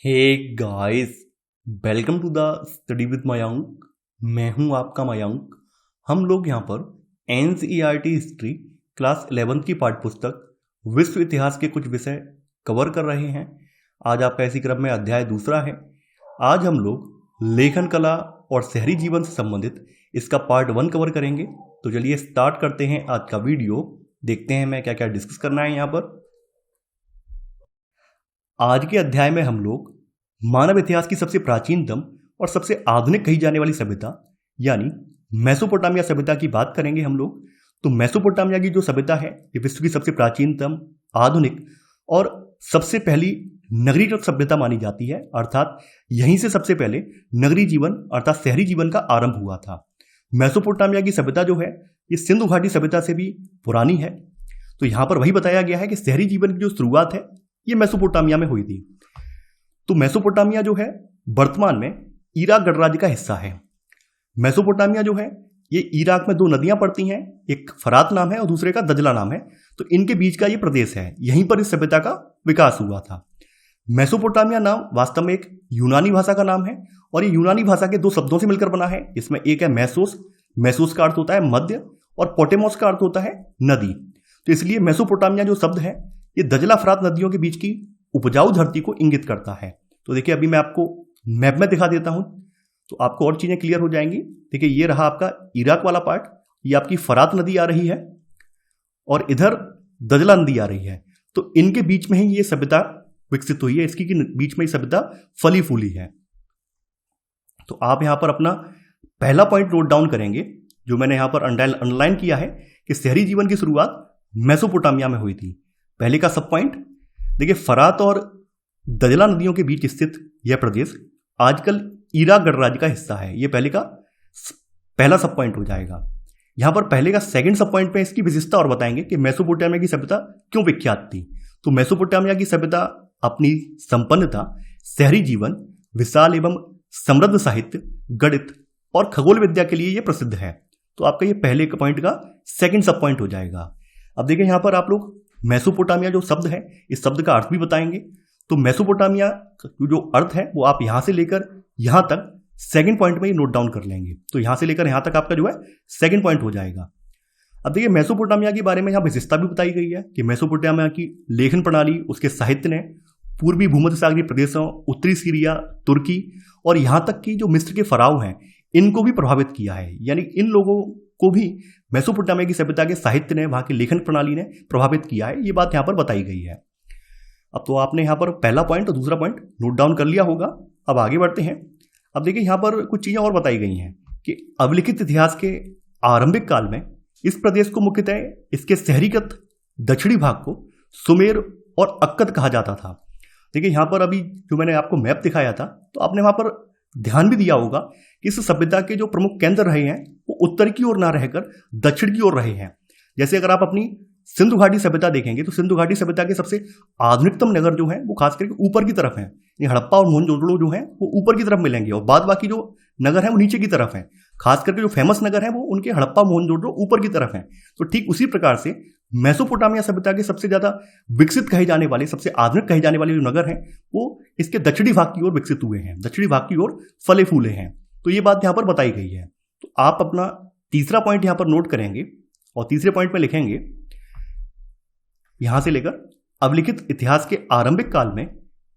Hey guys, welcome to the study with Mayank. मैं हूं आपका मयंक। हम लोग यहां पर एनसीईआरटी हिस्ट्री क्लास 11 की पाठ्यपुस्तक विश्व इतिहास के कुछ विषय कवर कर रहे हैं। आज आपका इसी क्रम में अध्याय दूसरा है। आज हम लोग लेखन कला और शहरी जीवन से संबंधित इसका पार्ट 1 कवर करेंगे। तो चलिए स्टार्ट करते हैं आज का वीडियो। देखते हैं मैं क्या क्या डिस्कस करना है यहाँ पर। आज के अध्याय में हम लोग मानव इतिहास की सबसे प्राचीनतम और सबसे आधुनिक कही जाने वाली सभ्यता यानी मेसोपोटामिया सभ्यता की बात करेंगे हम लोग। तो मेसोपोटामिया की जो सभ्यता है ये विश्व की सबसे प्राचीनतम, आधुनिक और सबसे पहली नगरीकृत सभ्यता मानी जाती है। अर्थात यहीं से सबसे पहले नगरी जीवन अर्थात शहरी जीवन का आरंभ हुआ था। मेसोपोटामिया की सभ्यता जो है ये सिंधु घाटी सभ्यता से भी पुरानी है। तो यहां पर वही बताया गया है कि शहरी जीवन की जो शुरुआत है ये मेसोपोटामिया में हुई थी। तो मेसोपोटामिया जो है वर्तमान में इराक गणराज्य का हिस्सा है। मेसोपोटामिया जो है ये इराक में 2 नदियां पड़ती हैं, एक फरात नाम है और दूसरे का दजला नाम है। तो इनके बीच का ये प्रदेश है, यहीं पर इस सभ्यता का विकास हुआ था। मेसोपोटामिया नाम वास्तव में एक यूनानी भाषा का नाम है और ये यूनानी भाषा के 2 शब्दों से मिलकर बना है। इसमें एक है मैसोस, मैसोस का अर्थ होता है मध्य और पोटेमोस का अर्थ होता है नदी। तो इसलिए मेसोपोटामिया जो शब्द है ये दजला फरात नदियों के बीच की उपजाऊ धरती को इंगित करता है। तो देखिए अभी मैं आपको मैप में दिखा देता हूं तो आपको और चीजें क्लियर हो जाएंगी। देखिए ये रहा आपका इराक वाला पार्ट, ये आपकी फरात नदी आ रही है और इधर दजला नदी आ रही है। तो इनके बीच में ही ये सभ्यता विकसित हुई है, इसकी बीच में ये सभ्यता फली फूली है। तो आप यहां पर अपना पहला पॉइंट नोट डाउन करेंगे जो मैंने यहां पर अंडरलाइन किया है कि शहरी जीवन की शुरुआत मेसोपोटामिया में हुई थी। पहले का सब पॉइंट देखिए, फरात और दजला नदियों के बीच स्थित यह प्रदेश आजकल इराक गणराज्य का हिस्सा है। यह पहला सब पॉइंट हो जाएगा। यहां पर पहले का सेकंड सब पॉइंट पे इसकी विशेषता और बताएंगे कि मेसोपोटामिया की सभ्यता क्यों विख्यात थी। तो मेसोपोटामिया की सभ्यता अपनी संपन्नता, शहरी जीवन, विशाल एवं समृद्ध साहित्य, गणित और खगोल विद्या के लिए यह प्रसिद्ध है। तो आपका ये पहले का पॉइंट का सेकंड सब पॉइंट हो जाएगा। अब देखिए यहां पर आप लोग मेसोपोटामिया जो शब्द है इस शब्द का अर्थ भी बताएंगे। तो मेसोपोटामिया जो अर्थ है वो आप यहां से लेकर यहां तक सेकंड पॉइंट में ही नोट डाउन कर लेंगे। तो यहां से लेकर यहां तक आपका जो है सेकंड पॉइंट हो जाएगा। अब देखिए मेसोपोटामिया के बारे में यहां विशेषता भी बताई गई है कि मेसोपोटामिया की लेखन प्रणाली, उसके साहित्य ने पूर्वी भूमध्य सागरीय प्रदेशों, उत्तरी सीरिया, तुर्की और यहां तक कि जो मिस्र के फराव हैं इनको भी प्रभावित किया है। यानी इन लोगों को भी मेसोपोटामिया की सभ्यता के साहित्य ने, वहां की लेखन प्रणाली ने प्रभावित किया है। ये बात यहां पर बताई गई है। अब तो आपने यहां पर पहला पॉइंट और दूसरा पॉइंट नोट डाउन कर लिया होगा। अब आगे बढ़ते हैं। अब देखिए यहां पर कुछ चीजें और बताई गई हैं कि अभिलिखित इतिहास के आरंभिक काल में इस प्रदेश को मुख्यतः इसके शहरीकृत दक्षिणी भाग को सुमेर और अक्कद कहा जाता था। देखिए यहां पर अभी जो मैंने आपको मैप दिखाया था तो आपने वहां पर ध्यान भी दिया होगा कि इस सभ्यता के जो प्रमुख केंद्र रहे हैं वो उत्तर की ओर ना रहकर दक्षिण की ओर रहे हैं। जैसे अगर आप अपनी सिंधु घाटी सभ्यता देखेंगे तो सिंधु घाटी सभ्यता के सबसे आधुनिकतम नगर जो है वो खास करके ऊपर की तरफ है। ये हड़प्पा और मोहनजोदड़ो जो है वो ऊपर की तरफ मिलेंगे और बाद बाकी जो नगर है वो नीचे की तरफ है। खास करके जो फेमस नगर है वो उनके हड़प्पा, मोहनजोदड़ो ऊपर की तरफ है। तो ठीक उसी प्रकार से मेसोपोटामिया सभ्यता के सबसे ज्यादा विकसित कहे जाने वाले, सबसे आधुनिक कहे जाने वाले जो नगर हैं वो इसके दक्षिणी भाग की ओर विकसित हुए हैं, दक्षिणी भाग की ओर फले फूले हैं। तो ये बात यहां पर बताई गई है। तो आप अपना तीसरा पॉइंट यहां पर नोट करेंगे और तीसरे पॉइंट में लिखेंगे यहां से लेकर अभिलिखित इतिहास के आरंभिक काल में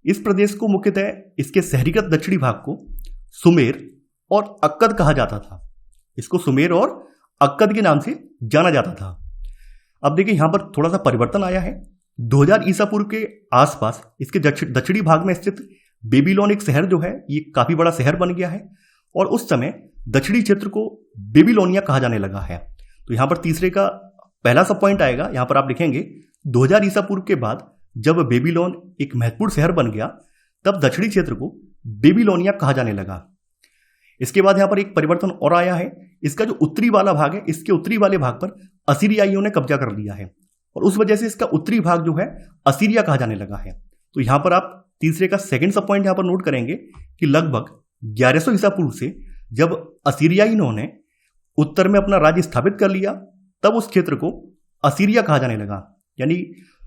इस प्रदेश को मुख्यतः इसके शहरीकृत दक्षिणी भाग को सुमेर और अक्कद कहा जाता था। इसको सुमेर और अक्कद के नाम से जाना जाता था। अब देखिए यहां पर थोड़ा सा परिवर्तन आया है। 2000 ईसा पूर्व के आसपास इसके दक्षिणी भाग में स्थित बेबीलोन एक शहर जो है ये काफी बड़ा शहर बन गया है और उस समय दक्षिणी क्षेत्र को बेबीलोनिया कहा जाने लगा है। तो यहां पर तीसरे का पहला सब पॉइंट आएगा। यहां पर आप लिखेंगे 2000 ईसा पूर्व के बाद जब बेबीलोन एक महत्वपूर्ण शहर बन गया तब दक्षिणी क्षेत्र को बेबीलोनिया कहा जाने लगा। इसके बाद यहां पर एक परिवर्तन और आया है। इसका जो उत्तरी वाला भाग है इसके उत्तरी वाले भाग पर असीरियाइयों ने कब्जा कर लिया है और उस वजह से इसका उत्तरी भाग जो है असीरिया कहा जाने लगा है। तो यहां पर आप तीसरे का सेकंड सब पॉइंट यहां पर नोट करेंगे कि लगभग 1100 ईसा पूर्व से जब असीरियाइयों ने उत्तर में अपना राज्य स्थापित कर लिया तब उस क्षेत्र को असीरिया कहा जाने लगा। यानी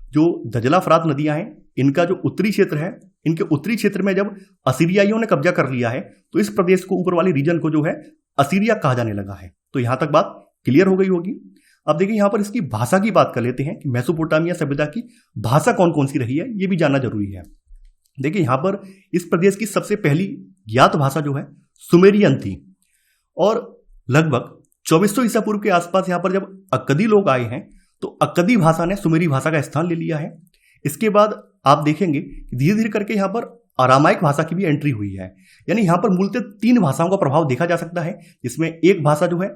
जो दजला फरात नदियां हैं, इनका जो उत्तरी क्षेत्र है, इनके उत्तरी क्षेत्र में जब असीरियाइयों ने कब्जा कर लिया है तो इस प्रदेश को, ऊपर वाली रीजन को जो है असीरिया कहा जाने लगा है। तो यहां तक बात क्लियर हो गई होगी। अब देखिए यहां पर इसकी भाषा की बात कर लेते हैं कि मेसोपोटामिया सभ्यता की भाषा कौन कौन सी रही है, ये भी जानना जरूरी है। देखिए यहां पर इस प्रदेश की सबसे पहली ज्ञात भाषा जो है सुमेरियन थी, और लगभग 2400 ईसा पूर्व के आसपास यहां पर जब अक्कदी लोग आए हैं तो अक्कदी भाषा ने सुमेरी भाषा का स्थान ले लिया है। इसके बाद आप देखेंगे धीरे धीरे करके यहां पर अरामाइक भाषा की भी एंट्री हुई है, यानी यहां पर मूलतः 3 भाषाओं का प्रभाव देखा जा सकता है, जिसमें एक भाषा जो है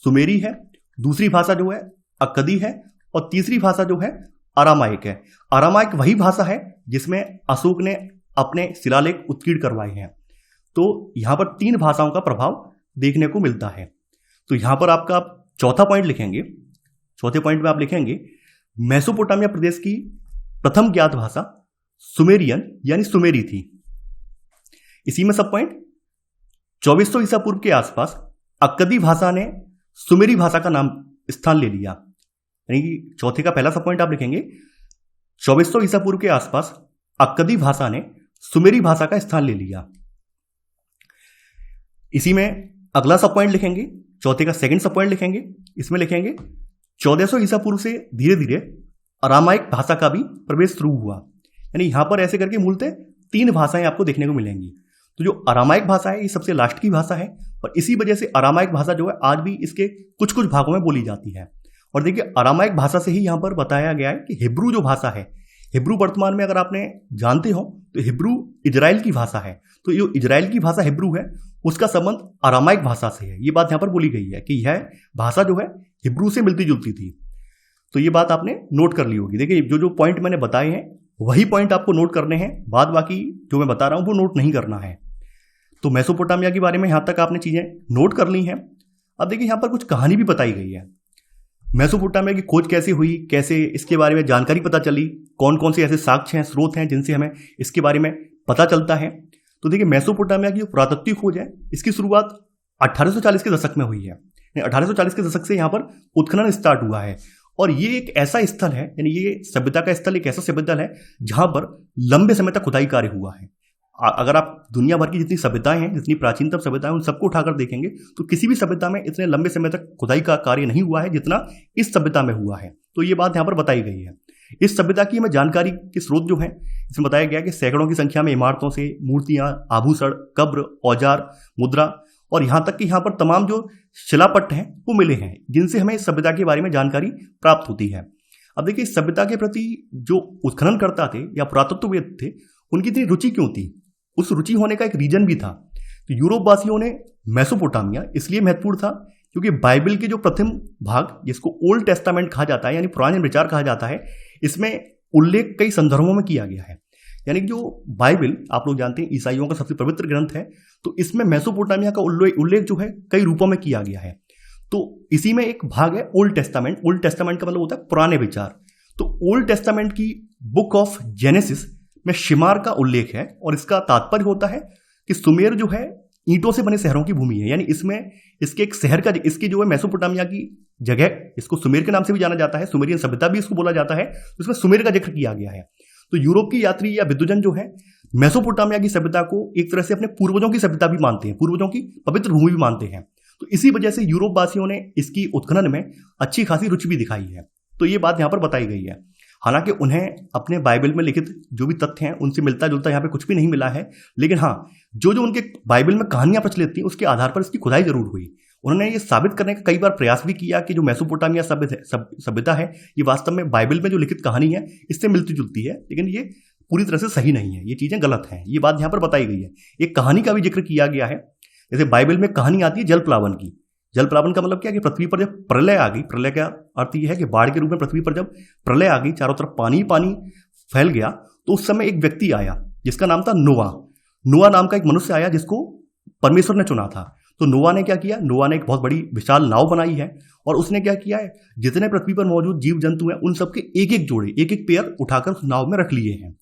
सुमेरी है, दूसरी भाषा जो है अक्कदी है, और तीसरी भाषा जो है अरामाइक है। अरामाइक वही भाषा है जिसमें अशोक ने अपने शिलालेख उत्कीर्ण करवाए हैं। तो यहां पर 3 भाषाओं का प्रभाव देखने को मिलता है। तो यहां पर आपका चौथा पॉइंट लिखेंगे, चौथे पॉइंट में आप लिखेंगे मेसोपोटामिया प्रदेश की प्रथम ज्ञात भाषा सुमेरियन यानी सुमेरी थी। इसी में सब पॉइंट 2400 ईसा पूर्व के आसपास अक्कदी भाषा ने सुमेरी भाषा का नाम स्थान ले लिया, यानी कि चौथे का पहला सब पॉइंट आप लिखेंगे 2400 ईसा पूर्व के आसपास अक्कदी भाषा ने सुमेरी भाषा का स्थान ले लिया। इसी में अगला सब पॉइंट लिखेंगे, चौथे का सेकंड सब पॉइंट लिखेंगे, इसमें लिखेंगे 1400 ईसा पूर्व से धीरे धीरे अरामाइक भाषा का भी प्रवेश शुरू हुआ, यानी यहां पर ऐसे करके मूलतः 3 भाषाएं आपको देखने को मिलेंगी। तो जो अरामाइक भाषा है ये सबसे लास्ट की भाषा है, और इसी वजह से अरामाइक भाषा जो है आज भी इसके कुछ कुछ भागों में बोली जाती है। और देखिए अरामाइक भाषा से ही यहां पर बताया गया है कि हिब्रू जो भाषा है, हिब्रू वर्तमान में अगर आपने जानते हो तो हिब्रू इजराइल की भाषा है। तो जो इजराइल की भाषा हिब्रू है उसका संबंध अरामाइक भाषा से है, ये बात यहां पर बोली गई है कि यह भाषा जो है हिब्रू से मिलती जुलती थी। तो ये बात आपने नोट कर ली होगी। देखिए जो जो पॉइंट मैंने बताए हैं वही पॉइंट आपको नोट करने हैं, बाद बाकी जो मैं बता रहा हूं वो नोट नहीं करना है। तो मेसोपोटामिया के बारे में यहां तक आपने चीजें नोट कर ली हैं। अब देखिए यहां पर कुछ कहानी भी बताई गई है, मेसोपोटामिया की खोज कैसे हुई, कैसे इसके बारे में जानकारी पता चली, कौन कौन से ऐसे साक्ष्य हैं, स्रोत हैं जिनसे हमें इसके बारे में पता चलता है। तो देखिए मेसोपोटामिया की जो पुरातत्व खोज है इसकी शुरुआत 1840 के दशक में हुई है। 1840 के दशक से यहाँ पर उत्खनन स्टार्ट हुआ है, और ये एक ऐसा स्थल है, यानी ये सभ्यता का स्थल एक ऐसा सभ्यता है जहां पर लंबे समय तक खुदाई कार्य हुआ है। अगर आप दुनिया भर की जितनी सभ्यताएं हैं, जितनी प्राचीनतम सभ्यताएं, उन सबको उठाकर देखेंगे तो किसी भी सभ्यता में इतने लंबे समय तक खुदाई का कार्य नहीं हुआ है जितना इस सभ्यता में हुआ है। तो ये बात यहाँ पर बताई गई है। इस सभ्यता की हमें जानकारी के स्रोत जो है इसमें बताया गया कि सैकड़ों की संख्या में इमारतों से मूर्तियां, आभूषण, कब्र, औजार, मुद्रा, और यहां तक कि यहां पर तमाम जो शिलापट्ट हैं वो मिले हैं जिनसे हमें इस सभ्यता के बारे में जानकारी प्राप्त होती है। अब देखिए इस सभ्यता के प्रति जो उत्खनन करता थे या पुरातत्ववेद थे उनकी इतनी रुचि क्यों थी, उस रुचि होने का एक रीजन भी था। तो यूरोप वासियों ने मेसोपोटामिया इसलिए महत्वपूर्ण था क्योंकि बाइबल के जो प्रथम भाग जिसको ओल्ड टेस्टामेंट कहा जाता है यानी पुराने विचार कहा जाता है, इसमें उल्लेख कई संदर्भों में किया गया है। यानी कि जो बाइबल आप लोग जानते हैं ईसाइयों का सबसे पवित्र ग्रंथ है, तो इसमें मेसोपोटामिया का उल्लेख जो है कई रूपों में किया गया है। तो इसी में एक भाग है ओल्ड टेस्टामेंट। ओल्ड टेस्टामेंट का मतलब होता है पुराने विचार। तो ओल्ड टेस्टामेंट की बुक ऑफ जेनेसिस में शिमार का उल्लेख है, और इसका तात्पर्य होता है कि सुमेर जो है ईंटों से बने शहरों की भूमि है। यानी इसमें इसके एक शहर का, इसकी जो है मेसोपोटामिया की जगह, इसको सुमेर के नाम से भी जाना जाता है, सुमेरियन सभ्यता भी इसको बोला जाता है, तो इसमें सुमेर का जिक्र किया गया है। तो यूरोप की यात्री या विद्वजन जो है मेसोपोटामिया की सभ्यता को एक तरह से अपने पूर्वजों की सभ्यता भी मानते हैं, पूर्वजों की पवित्र भूमि भी मानते हैं। तो इसी वजह से यूरोप वासियों ने इसकी उत्खनन में अच्छी खासी रुचि भी दिखाई है। तो ये बात यहाँ पर बताई गई है। हालांकि उन्हें अपने बाइबल में लिखित जो भी तथ्य हैं उनसे मिलता जुलता यहाँ पे कुछ भी नहीं मिला है, लेकिन हाँ जो जो उनके बाइबल में कहानियां प्रचलित थी उसके आधार पर इसकी खुदाई जरूर हुई। उन्होंने ये साबित करने का कई बार प्रयास भी किया कि जो मेसोपोटामिया सभ्यता है ये वास्तव में बाइबल में जो लिखित कहानी है इससे मिलती जुलती है, लेकिन ये पूरी तरह से सही नहीं है, ये चीजें गलत हैं। ये बात यहाँ पर बताई गई है। एक कहानी का भी जिक्र किया गया है, जैसे बाइबल में कहानी आती है जल प्लावन की। जल प्लावन का मतलब क्या कि पृथ्वी पर जब प्रलय आ गई, प्रलय का अर्थ यह है कि बाढ़ के रूप में पृथ्वी पर जब प्रलय आ गई, चारों तरफ पानी पानी फैल गया, तो उस समय एक व्यक्ति आया जिसका नाम था नोआ। नोआ नाम का एक मनुष्य आया जिसको परमेश्वर ने चुना था। तो नोआ ने क्या किया, नोआ ने एक बहुत बड़ी विशाल नाव बनाई है, और उसने क्या किया है, जितने पृथ्वी पर मौजूद जीव जंतु हैं उन सबके एक एक जोड़े, एक एक पेयर उठाकर उस नाव में रख लिए हैं।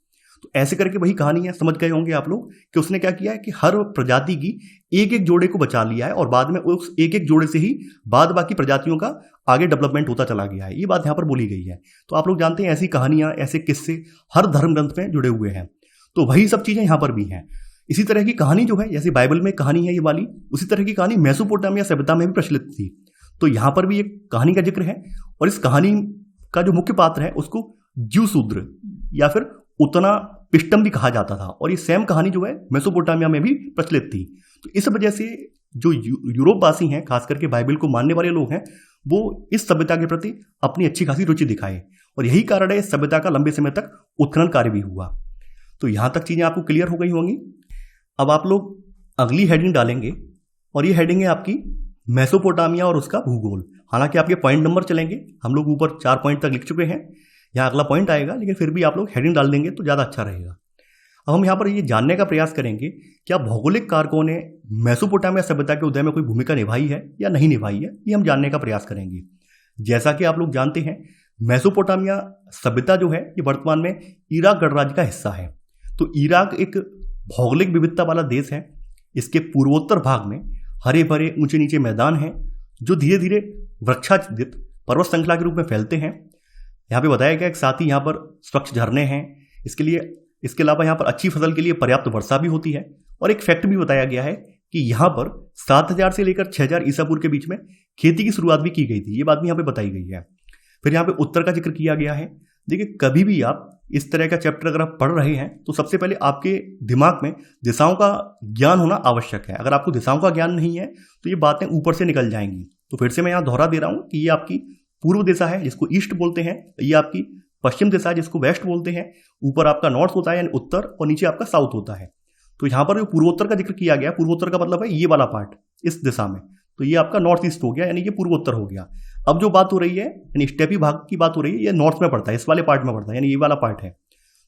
तो ऐसे करके वही कहानी है, समझ गए होंगे आप लोग कि उसने क्या किया है कि हर प्रजाति की एक एक जोड़े को बचा लिया है और बाद में उस एक एक जोड़े से ही बाद बाकी प्रजातियों का आगे डेवलपमेंट होता चला गया है। ये बात यहाँ पर बोली गई है। तो आप लोग जानते हैं ऐसी कहानियां, ऐसे किस्से हर धर्म ग्रंथ में जुड़े हुए हैं। तो वही सब चीजें यहाँ पर भी हैं। इसी तरह की कहानी जो है, जैसे बाइबल में कहानी है ये वाली, उसी तरह की कहानी मेसोपोटामिया सभ्यता में भी प्रचलित थी। तो यहाँ पर भी एक कहानी का जिक्र है और इस कहानी का जो मुख्य पात्र है उसको ज्यूसूद्र या फिर उतना पिष्टम भी कहा जाता था और ये सेम कहानी जो है मेसोपोटामिया में भी प्रचलित थी। तो इस वजह से जो यूरोपवासी हैं, खास करके बाइबल को मानने वाले लोग हैं, वो इस सभ्यता के प्रति अपनी अच्छी खासी रुचि दिखाए और यही कारण है इस सभ्यता का लंबे समय तक उत्खनन कार्य भी हुआ। तो यहां तक चीजें आपको क्लियर हो गई होंगी। अब आप लोग अगली हेडिंग डालेंगे और ये हेडिंग है आपकी मेसोपोटामिया और उसका भूगोल। हालांकि आपके पॉइंट नंबर चलेंगे, हम लोग ऊपर 4 पॉइंट तक लिख चुके हैं, यहाँ अगला पॉइंट आएगा, लेकिन फिर भी आप लोग हेडिंग डाल देंगे तो ज़्यादा अच्छा रहेगा। अब हम यहाँ पर ये जानने का प्रयास करेंगे क्या भौगोलिक कारकों ने मेसोपोटामिया सभ्यता के उदय में कोई भूमिका निभाई है या नहीं निभाई है, ये हम जानने का प्रयास करेंगे। जैसा कि आप लोग जानते हैं मेसोपोटामिया सभ्यता जो है ये वर्तमान में इराक गणराज्य का हिस्सा है। तो इराक एक भौगोलिक विविधता वाला देश है। इसके पूर्वोत्तर भाग में हरे भरे ऊंचे नीचे मैदान हैं जो धीरे धीरे वृक्षाच्छादित पर्वत श्रृंखला के रूप में फैलते हैं। यहाँ पे बताया गया कि साथ ही यहाँ पर स्वच्छ झरने हैं। इसके अलावा यहाँ पर अच्छी फसल के लिए पर्याप्त वर्षा भी होती है और एक फैक्ट भी बताया गया है कि यहाँ पर 7000 से लेकर 6000 ईसा पूर्व के बीच में खेती की शुरुआत भी की गई थी। ये बात भी यहाँ पे बताई गई है। फिर यहाँ पे उत्तर का जिक्र किया गया है। देखिए, कभी भी आप इस तरह का चैप्टर अगर आप पढ़ रहे हैं तो सबसे पहले आपके दिमाग में दिशाओं का ज्ञान होना आवश्यक है। अगर आपको दिशाओं का ज्ञान नहीं है तो ये बातें ऊपर से निकल जाएंगी। तो फिर से मैं यहाँ दोहरा दे रहा हूँ कि ये आपकी पूर्व दिशा है जिसको ईस्ट बोलते हैं, ये आपकी पश्चिम दिशा है जिसको वेस्ट बोलते हैं, ऊपर आपका नॉर्थ होता है यानी उत्तर और नीचे आपका साउथ होता है। तो यहाँ पर जो पूर्वोत्तर का जिक्र किया गया, पूर्वोत्तर का मतलब है ये वाला पार्ट इस दिशा में, तो ये आपका नॉर्थ ईस्ट हो गया यानी ये पूर्वोत्तर हो गया। अब जो बात हो रही है यानी स्टेपी भाग की बात हो रही है, ये नॉर्थ में पड़ता है, इस वाले पार्ट में पड़ता है यानी ये वाला पार्ट है।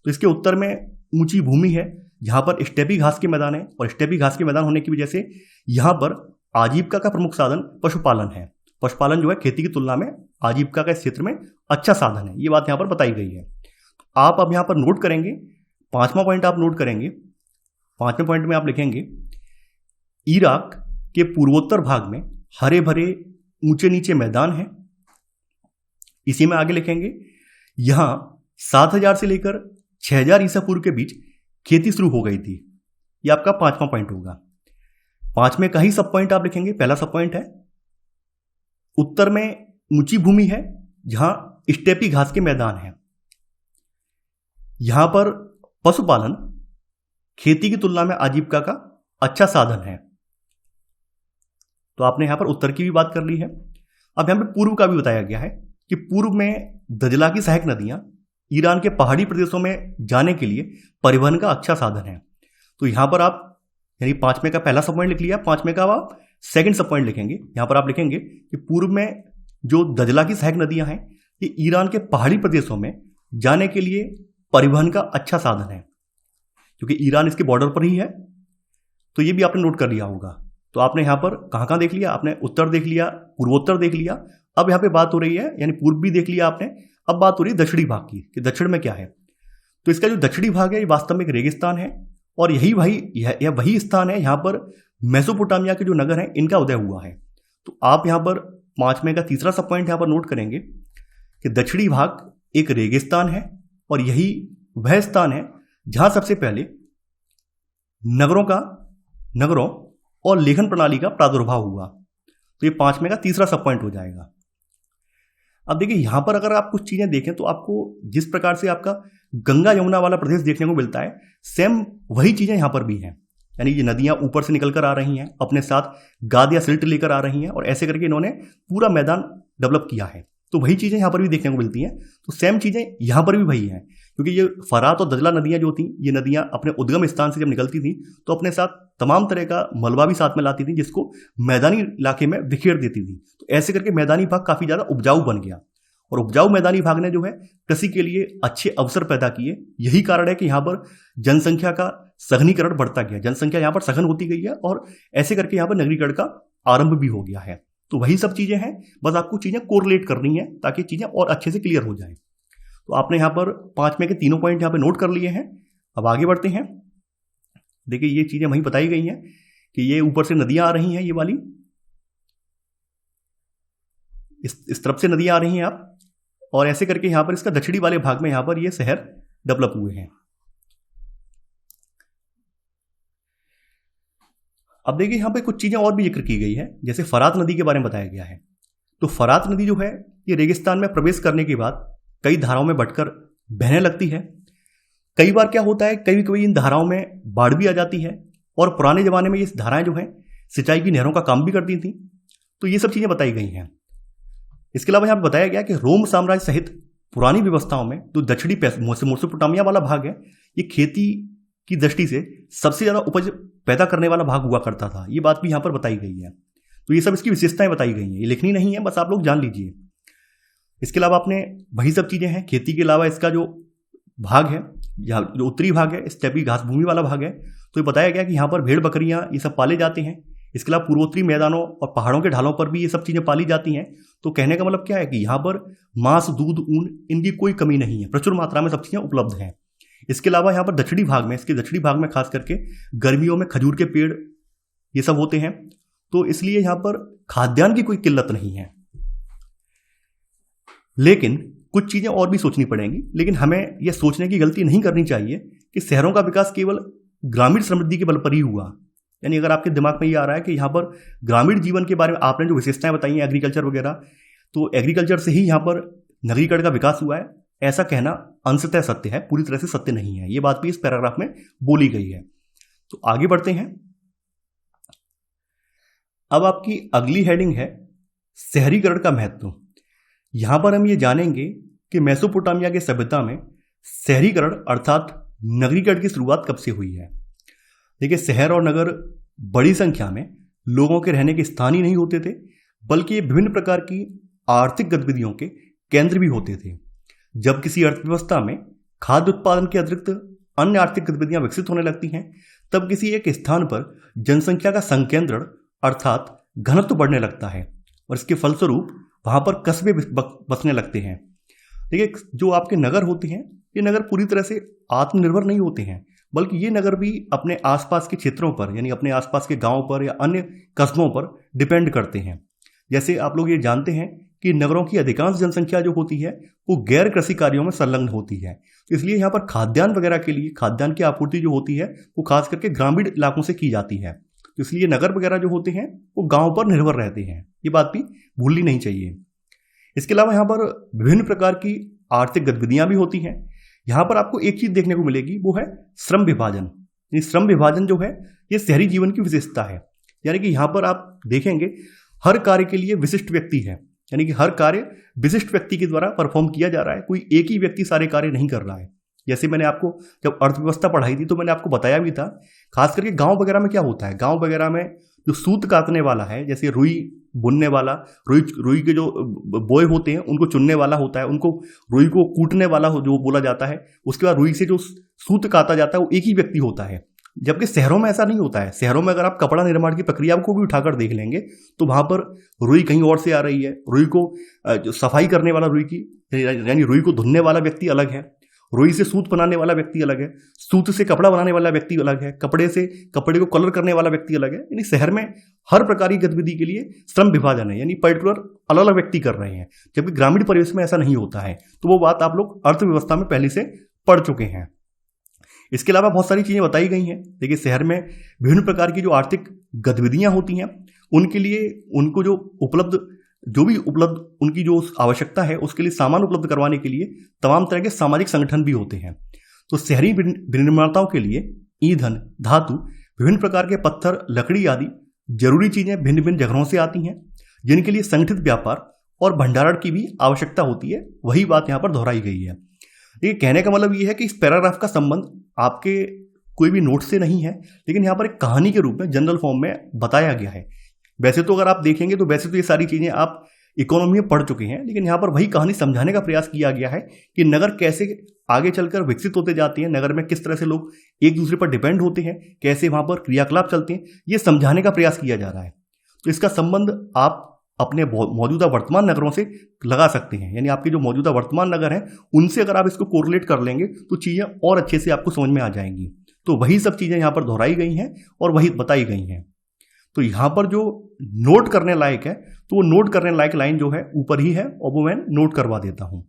तो इसके उत्तर में ऊंची भूमि है जहां पर स्टेपी घास के मैदान है और स्टेपी घास के मैदान होने की वजह से यहाँ पर आजीविका का प्रमुख साधन पशुपालन है। पशुपालन जो है खेती की तुलना में आजीविका का इस क्षेत्र में अच्छा साधन है। ये बात यहाँ पर बताई गई है। आप अब यहाँ पर नोट करेंगे, 5वां पॉइंट आप नोट करेंगे। 5वें पॉइंट में आप लिखेंगे इराक के पूर्वोत्तर भाग में हरे भरे ऊंचे नीचे मैदान है। इसी में आगे लिखेंगे यहां 7000 से लेकर 6000 ईसा पूर्व के बीच खेती शुरू हो गई थी। यह आपका 5वां पॉइंट होगा। 5वें का ही सब पॉइंट आप लिखेंगे। पहला सब पॉइंट है उत्तर में ऊंची भूमि है जहां स्टेपी घास के मैदान है। यहां पर पशुपालन खेती की तुलना में आजीविका का अच्छा साधन है। तो आपने यहां पर उत्तर की भी बात कर ली है। अब यहां पर पूर्व का भी बताया गया है कि पूर्व में दजला की सहायक नदियां ईरान के पहाड़ी प्रदेशों में जाने के लिए परिवहन का अच्छा साधन है। तो यहां पर आप यानी 5वें का पहला सब पॉइंट लिख लिया, 5वें का आप सेकंड सब पॉइंट लिखेंगे। यहां पर आप लिखेंगे कि पूर्व में जो दजला की सहायक नदियां हैं ये ईरान के पहाड़ी प्रदेशों में जाने के लिए परिवहन का अच्छा साधन है, क्योंकि ईरान इसके बॉर्डर पर ही है। तो ये भी आपने नोट कर लिया होगा। तो आपने यहाँ पर कहाँ देख लिया, आपने उत्तर देख लिया, पूर्वोत्तर देख लिया। अब यहाँ पे बात हो रही है यानी पूर्व भी देख लिया आपने, अब बात हो रही है दक्षिणी भाग की कि दक्षिण में क्या है। तो इसका जो दक्षिणी भाग है ये वास्तव में एक रेगिस्तान है और यही वही स्थान है यहाँ पर मेसोपोटामिया के जो नगर हैं इनका उदय हुआ है। तो आप यहाँ पर 5वें का तीसरा सब पॉइंट यहाँ पर नोट करेंगे कि दक्षिणी भाग एक रेगिस्तान है और यही वह स्थान है जहां सबसे पहले नगरों और लेखन प्रणाली का प्रादुर्भाव हुआ। तो ये 5वें का तीसरा सब पॉइंट हो जाएगा। अब देखिए यहां पर अगर आप कुछ चीजें देखें तो आपको जिस प्रकार से आपका गंगा यमुना वाला प्रदेश देखने को मिलता है, सेम वही चीजें यहां पर भी हैं। यानी ये नदियां ऊपर से निकल कर आ रही हैं, अपने साथ गाद या सिल्ट लेकर आ रही हैं और ऐसे करके इन्होंने पूरा मैदान डेवलप किया है। तो वही चीजें यहाँ पर भी देखने को मिलती हैं। तो सेम चीजें यहाँ पर भी वही हैं, क्योंकि ये फरात और दजला नदियां जो थी, ये नदियां अपने उद्गम स्थान से जब निकलती थी तो अपने साथ तमाम तरह का मलबा भी साथ में लाती थी, जिसको मैदानी इलाके में बिखेर देती थी। तो ऐसे करके मैदानी भाग काफी ज्यादा उपजाऊ बन गया और उपजाऊ मैदानी भाग ने जो है कृषि के लिए अच्छे अवसर पैदा किए। यही कारण है कि यहाँ पर जनसंख्या का सघनीकरण बढ़ता गया, जनसंख्या यहाँ पर सघन होती गई है और ऐसे करके यहाँ पर नगरीकरण का आरंभ भी हो गया है। तो वही सब चीजें हैं, बस आपको चीजें कोरिलेट करनी है ताकि चीजें और अच्छे से क्लियर हो जाए। तो आपने यहाँ पर 5 में के तीनों पॉइंट यहाँ पे नोट कर लिए हैं। अब आगे बढ़ते हैं। देखिए ये चीजें वहीं बताई गई हैं कि ये ऊपर से नदियां आ रही हैं, ये वाली इस तरफ से नदियां आ रही हैं आप, और ऐसे करके यहां पर इसका दक्षिणी वाले भाग में यहां पर ये शहर डेवलप हुए हैं। अब देखिए यहां पे कुछ चीजें और भी जिक्र की गई है, जैसे फरात नदी के बारे में बताया गया है। तो फरात नदी जो है ये रेगिस्तान में प्रवेश करने के बाद कई धाराओं में बंटकर बहने लगती है। कई बार क्या होता है, कभी कभी इन धाराओं में बाढ़ भी आ जाती है, और पुराने जमाने में ये धाराएं जो हैं सिंचाई की नहरों का काम भी करती थी। तो ये सब चीजें बताई गई हैं। इसके अलावा यहां पर बताया गया कि रोम साम्राज्य सहित पुरानी व्यवस्थाओं में जो दक्षिणी मेसोपोटामिया वाला भाग है, ये खेती की दृष्टि से सबसे ज्यादा उपज पैदा करने वाला भाग हुआ करता था। ये बात भी यहां पर बताई गई है। तो ये सब इसकी विशेषताएं बताई गई हैं, ये लिखनी नहीं है, बस आप लोग जान लीजिए। इसके अलावा आपने वही सब चीजें हैं, खेती के अलावा इसका जो भाग है, जो उत्तरी भाग है, स्टेपी घास भूमि वाला भाग है, तो ये बताया गया कि यहाँ पर भेड़ बकरियां ये सब पाले जाते हैं। इसके अलावा पूर्वोत्तरी मैदानों और पहाड़ों के ढालों पर भी ये सब चीजें पाली जाती हैं। तो कहने का मतलब क्या है कि यहाँ पर मांस, दूध, ऊन इनकी कोई कमी नहीं है, प्रचुर मात्रा में सब चीजें उपलब्ध हैं। इसके अलावा यहाँ पर दक्षिणी भाग में, इसके दक्षिणी भाग में खास करके गर्मियों में खजूर के पेड़ ये सब होते हैं, तो इसलिए यहाँ पर खाद्यान्न की कोई किल्लत नहीं है। लेकिन कुछ चीजें और भी सोचनी पड़ेंगी, लेकिन हमें यह सोचने की गलती नहीं करनी चाहिए कि शहरों का विकास केवल ग्रामीण समृद्धि के बल पर ही हुआ। यानी अगर आपके दिमाग में ये आ रहा है कि यहाँ पर ग्रामीण जीवन के बारे में आपने जो विशेषताएं बताई हैं एग्रीकल्चर वगैरह, तो एग्रीकल्चर से ही यहाँ पर नगरीकरण का विकास हुआ है, ऐसा कहना अंशतः सत्य है, पूरी तरह से सत्य नहीं है। ये बात भी इस पैराग्राफ में बोली गई है। तो आगे बढ़ते हैं। अब आपकी अगली हेडिंग है शहरीकरण का महत्व। यहां पर हम ये जानेंगे कि मेसोपोटामिया के सभ्यता में शहरीकरण अर्थात नगरीकरण की शुरुआत कब से हुई है। देखिए शहर और नगर बड़ी संख्या में लोगों के रहने के स्थान ही नहीं होते थे, बल्कि ये विभिन्न प्रकार की आर्थिक गतिविधियों के केंद्र भी होते थे। जब किसी अर्थव्यवस्था में खाद्य उत्पादन के अतिरिक्त अन्य आर्थिक गतिविधियां विकसित होने लगती हैं, तब किसी एक स्थान पर जनसंख्या का संकेंद्रण अर्थात घनत्व बढ़ने लगता है, और इसके फलस्वरूप वहां पर कस्बे बसने लगते हैं। देखिए जो आपके नगर होते हैं, ये नगर पूरी तरह से आत्मनिर्भर नहीं होते हैं, बल्कि ये नगर भी अपने आसपास के क्षेत्रों पर, यानी अपने आसपास के गांवों पर या अन्य कस्बों पर डिपेंड करते हैं। जैसे आप लोग ये जानते हैं कि नगरों की अधिकांश जनसंख्या जो होती है वो गैर कृषि कार्यों में संलग्न होती है, तो इसलिए यहाँ पर खाद्यान्न वगैरह के लिए खाद्यान्न की आपूर्ति जो होती है वो खास करके ग्रामीण इलाकों से की जाती है। तो इसलिए नगर वगैरह जो होते हैं वो गांव पर निर्भर रहते हैं, ये बात भी भूलनी नहीं चाहिए। इसके अलावा यहाँ पर विभिन्न प्रकार की आर्थिक गतिविधियां भी होती हैं। यहाँ पर आपको एक चीज देखने को मिलेगी, वो है श्रम विभाजन। ये श्रम विभाजन जो है ये शहरी जीवन की विशेषता है। यानी कि यहाँ पर आप देखेंगे हर कार्य के लिए विशिष्ट व्यक्ति है, यानी कि हर कार्य विशिष्ट व्यक्ति के द्वारा परफॉर्म किया जा रहा है, कोई एक ही व्यक्ति सारे कार्य नहीं कर रहा है। जैसे मैंने आपको जब अर्थव्यवस्था पढ़ाई थी तो मैंने आपको बताया भी था, खास करके गांव वगैरह में क्या होता है, गांव वगैरह में जो सूत काटने वाला है, जैसे रुई बुनने वाला, रुई के जो बोए होते हैं उनको चुनने वाला होता है, उनको रुई को कूटने वाला जो बोला जाता है, उसके बाद रुई से जो सूत काटा जाता है वो एक ही व्यक्ति होता है। जबकि शहरों में ऐसा नहीं होता है। शहरों में अगर आप कपड़ा निर्माण की प्रक्रिया को भी उठाकर देख लेंगे तो वहां पर रुई कहीं और से आ रही है। रुई को जो सफाई करने वाला, रुई की यानी रुई को धुलने वाला व्यक्ति अलग है, रुई से सूत बनाने वाला व्यक्ति अलग है, सूत से कपड़ा बनाने वाला व्यक्ति अलग है, कपड़े से कपड़े को कलर करने वाला व्यक्ति अलग है। यानी शहर में हर प्रकार की गतिविधि के लिए श्रम विभाजन है, यानी पर्टिकुलर अलग अलग व्यक्ति कर रहे हैं, जबकि ग्रामीण परिवेश में ऐसा नहीं होता है। तो वो बात आप लोग अर्थव्यवस्था में पहले से पढ़ चुके हैं। इसके अलावा बहुत सारी चीजें बताई गई हैं। देखिए शहर में विभिन्न प्रकार की जो आर्थिक गतिविधियां होती हैं उनके लिए उनको जो भी उपलब्ध उनकी जो आवश्यकता है उसके लिए सामान उपलब्ध करवाने के लिए तमाम तरह के सामाजिक संगठन भी होते हैं। तो शहरी विनिर्माताओं के लिए ईंधन, धातु, विभिन्न प्रकार के पत्थर, लकड़ी आदि जरूरी चीजें भिन्न भिन्न जगहों से आती हैं, जिनके लिए संगठित व्यापार और भंडारण की भी आवश्यकता होती है। वही बात यहाँ पर दोहराई गई है। ये कहने का मतलब ये है कि इस पैराग्राफ का संबंध आपके कोई भी नोट से नहीं है, लेकिन यहाँ पर एक कहानी के रूप में जनरल फॉर्म में बताया गया है। वैसे तो अगर आप देखेंगे तो वैसे तो ये सारी चीजें आप इकोनॉमी में पढ़ चुके हैं, लेकिन यहाँ पर वही कहानी समझाने का प्रयास किया गया है कि नगर कैसे आगे चलकर विकसित होते जाते हैं, नगर में किस तरह से लोग एक दूसरे पर डिपेंड होते हैं, कैसे वहां पर क्रियाकलाप चलते हैं, ये समझाने का प्रयास किया जा रहा है। तो इसका संबंध आप अपने मौजूदा वर्तमान नगरों से लगा सकते हैं। यानी आपके जो मौजूदा वर्तमान नगर हैं उनसे अगर आप इसको कोरिलेट कर लेंगे तो चीज़ें और अच्छे से आपको समझ में आ जाएंगी। तो वही सब चीज़ें यहाँ पर दोहराई गई हैं और वही बताई गई हैं। तो यहाँ पर जो नोट करने लायक है तो वो नोट करने लायक लाइन जो है ऊपर ही है और वो मैं नोट करवा देता हूँ।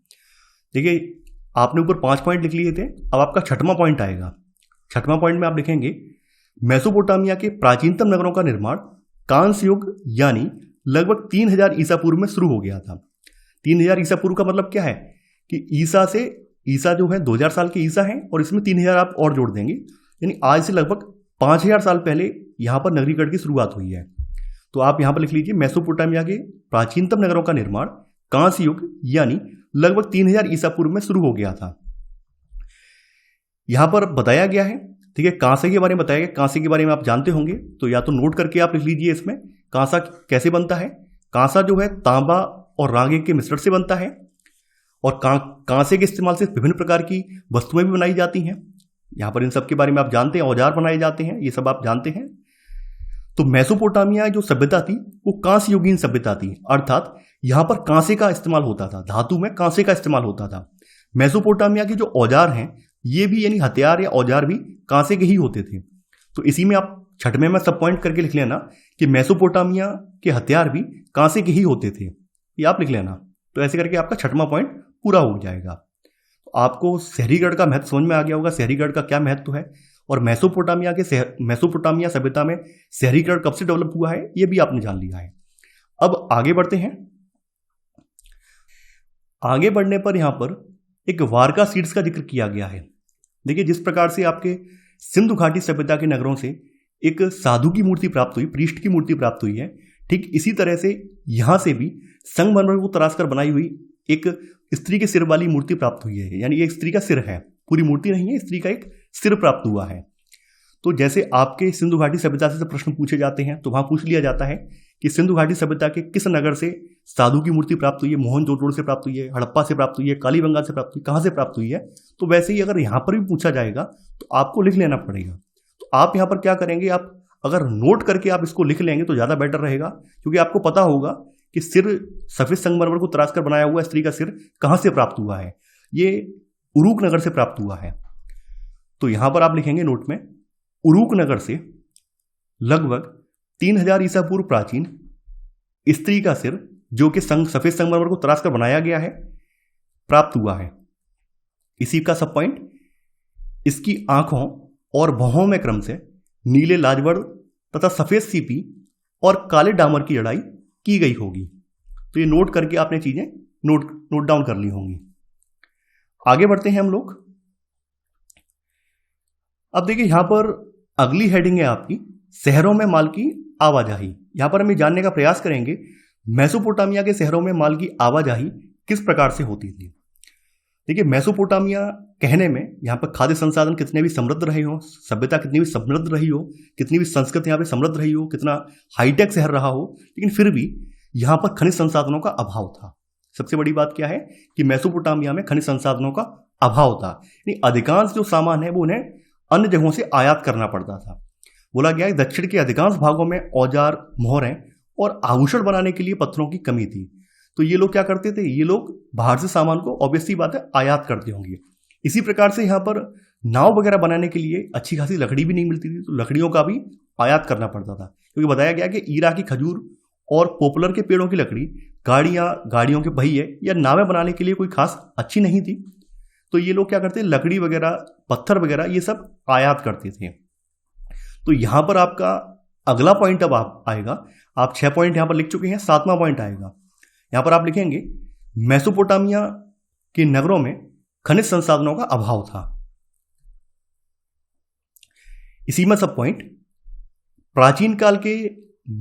देखिए, आपने ऊपर 5 पॉइंट लिख लिए थे, अब आपका 6वां पॉइंट आएगा। 6वां पॉइंट में आप लिखेंगे मेसोपोटामिया के प्राचीनतम नगरों का निर्माण कांस्य युग यानी लगभग 3000 ईसा पूर्व में शुरू हो गया था। 3000 ईसा पूर्व का मतलब क्या है कि ईसा जो है 2000 साल के ईसा हैं और इसमें 3000 आप और जोड़ देंगे, यानी आज से लगभग 5000 साल पहले यहाँ पर नगरीकरण की शुरुआत हुई है। तो आप यहाँ पर लिख लीजिए मेसोपोटामिया के प्राचीनतम नगरों का निर्माण कांस्य युग यानी लगभग 3000 ईसा पूर्व में शुरू हो गया था। यहाँ पर बताया गया है, ठीक है, कांसे के बारे में बताया गया। कांसे के बारे में आप जानते होंगे, तो या तो नोट करके आप लिख लीजिए इसमें कांसा कैसे बनता है। कांसा जो है तांबा और रागे के मिश्रण से बनता है और कांसे के इस्तेमाल से विभिन्न प्रकार की वस्तुएं भी बनाई जाती हैं। यहाँ पर इन सब के बारे में आप जानते हैं, औजार बनाए जाते हैं, ये सब आप जानते हैं। तो मेसोपोटामिया जो सभ्यता थी वो कांस्य युगीन सभ्यता थी, अर्थात यहाँ पर कांसे का इस्तेमाल होता था, धातु में कांसे का इस्तेमाल होता था। मेसोपोटामिया के जो औजार हैं ये भी यानी हथियार या औजार भी कांसे के ही होते थे। तो इसी में आप 6वें में सब पॉइंट करके लिख लेना कि मेसोपोटामिया के हथियार भी कांसे के ही होते थे, ये आप लिख लेना। तो ऐसे करके आपका 6वां पॉइंट पूरा हो जाएगा। तो आपको शहरीगढ़ का महत्व समझ में आ गया होगा, शहरीगढ़ का क्या महत्व है और मेसोपोटामिया सभ्यता में शहरीगढ़ कब से डेवलप हुआ है ये भी आपने जान लिया है। अब आगे बढ़ते हैं। आगे बढ़ने पर यहां पर एक वारका सीड्स का जिक्र किया गया है। देखिए, जिस प्रकार से आपके सिंधु घाटी सभ्यता के नगरों से एक साधु की मूर्ति प्राप्त हुई, प्रीस्ट की मूर्ति प्राप्त हुई है, ठीक इसी तरह से यहां से भी संगमरमर को तराश कर बनाई हुई एक स्त्री के सिर वाली मूर्ति प्राप्त हुई है। यानी एक स्त्री का सिर है, पूरी मूर्ति नहीं है, स्त्री का एक सिर प्राप्त हुआ है। तो जैसे आपके सिंधु घाटी सभ्यता से प्रश्न पूछे जाते हैं तो वहां पूछ लिया जाता है कि सिंधु घाटी सभ्यता के किस नगर से साधु की मूर्ति प्राप्त हुई है, मोहनजोदड़ो से प्राप्त हुई है, हड़प्पा से प्राप्त हुई है, कालीबंगा से प्राप्त हुई, कहां से प्राप्त हुई है। तो वैसे ही अगर यहां पर भी पूछा जाएगा तो आपको लिख लेना पड़ेगा। तो आप यहां पर क्या करेंगे, आप अगर नोट करके आप इसको लिख लेंगे तो ज्यादा बेटर रहेगा, क्योंकि आपको पता होगा कि सिर सफेद संगमरमर को तराश कर बनाया हुआ स्त्री का सिर कहां से प्राप्त हुआ है, ये उरूक नगर से प्राप्त हुआ है। तो यहां पर आप लिखेंगे नोट में उरूक नगर से लगभग 3000 ईसा पूर्व प्राचीन स्त्री का सिर जो कि सफेद संगमरमर को तराश कर बनाया गया है प्राप्त हुआ है। इसी का सब पॉइंट, इसकी आंखों और भौहों में क्रम से नीले लाजवर्ण तथा सफेद सीपी और काले डामर की जड़ाई की गई होगी। तो ये नोट करके आपने चीजें नोट डाउन कर ली होंगी। आगे बढ़ते हैं हम लोग। अब देखिए, यहां पर अगली हेडिंग है आपकी शहरों में माल की आवाजाही। यहां पर हम ये जानने का प्रयास करेंगे मेसोपोटामिया के शहरों में माल की आवाजाही किस प्रकार से होती थी। देखिए, मेसोपोटामिया कहने में यहाँ पर खाद्य संसाधन कितने भी समृद्ध रहे हो, सभ्यता कितनी भी समृद्ध रही हो, कितनी भी संस्कृति यहाँ पे समृद्ध रही हो, कितना हाईटेक शहर रहा हो, लेकिन फिर भी यहाँ पर खनिज संसाधनों का अभाव था। सबसे बड़ी बात क्या है कि मेसोपोटामिया में खनिज संसाधनों का अभाव था, यानी अधिकांश जो सामान है वो उन्हें अन्य जगहों से आयात करना पड़ता था। बोला गया है दक्षिण के अधिकांश भागों में औजार, मोहरें और आभूषण बनाने के लिए पत्थरों की कमी थी। तो ये लोग क्या करते थे, ये लोग बाहर से सामान को ऑब्वियसली बात है आयात करते होंगे। इसी प्रकार से यहाँ पर नाव वगैरह बनाने के लिए अच्छी खासी लकड़ी भी नहीं मिलती थी, तो लकड़ियों का भी आयात करना पड़ता था, क्योंकि बताया गया कि ईरा की खजूर और पॉपुलर के पेड़ों की लकड़ी गाड़ियों के पहिए या नावें बनाने के लिए कोई खास अच्छी नहीं थी। तो ये लोग क्या करते, लकड़ी वगैरह, पत्थर वगैरह ये सब आयात करते थे। तो यहां पर आपका अगला पॉइंट अब आएगा। आप 6 पॉइंट यहां पर लिख चुके हैं, 7वां पॉइंट आएगा। यहां पर आप लिखेंगे मेसोपोटामिया के नगरों में खनिज संसाधनों का अभाव था। इसी में सब पॉइंट, प्राचीन काल के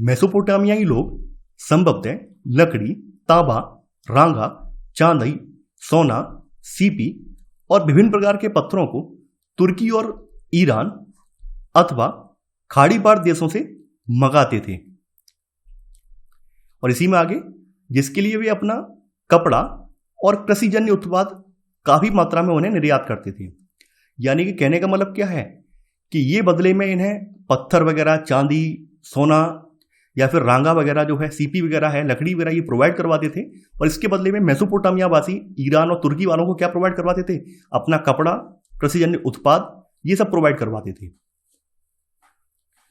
मेसोपोटामियाई लोग संभवतः लकड़ी, तांबा, रांगा, चांदी, सोना, सीपी और विभिन्न प्रकार के पत्थरों को तुर्की और ईरान अथवा खाड़ी पार देशों से मंगाते थे, और इसी में आगे जिसके लिए वे अपना कपड़ा और कृषिजन्य उत्पाद काफी मात्रा में उन्हें निर्यात करते थे। यानी कि कहने का मतलब क्या है कि ये बदले में इन्हें पत्थर वगैरह, चांदी, सोना या फिर रांगा वगैरह जो है, सीपी वगैरह है, लकड़ी वगैरह ये प्रोवाइड करवाते थे। और इसके बदले में मेसोपोटामिया वासी ईरान और तुर्की वालों को क्या प्रोवाइड करवाते थे? अपना कपड़ा, कृषिजन्य उत्पाद, ये सब प्रोवाइड करवाते थे।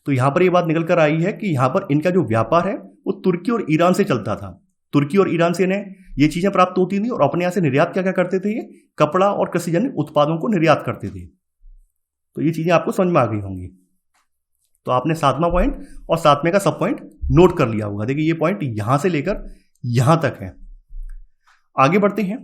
तो यहां पर ये बात निकल कर आई है कि यहां पर इनका जो व्यापार है वो तुर्की और ईरान से चलता था। तुर्की और ईरान से इन्हें ये चीजें प्राप्त होती थी और अपने यहां से निर्यात क्या क्या करते थे? ये कपड़ा और कृषिजन्य उत्पादों को निर्यात करते थे। तो ये चीजें आपको समझ में आ गई होंगी। तो आपने 7वां पॉइंट और 7वें का सब पॉइंट नोट कर लिया होगा। देखिए ये पॉइंट यहां से लेकर यहां तक है। आगे बढ़ते हैं।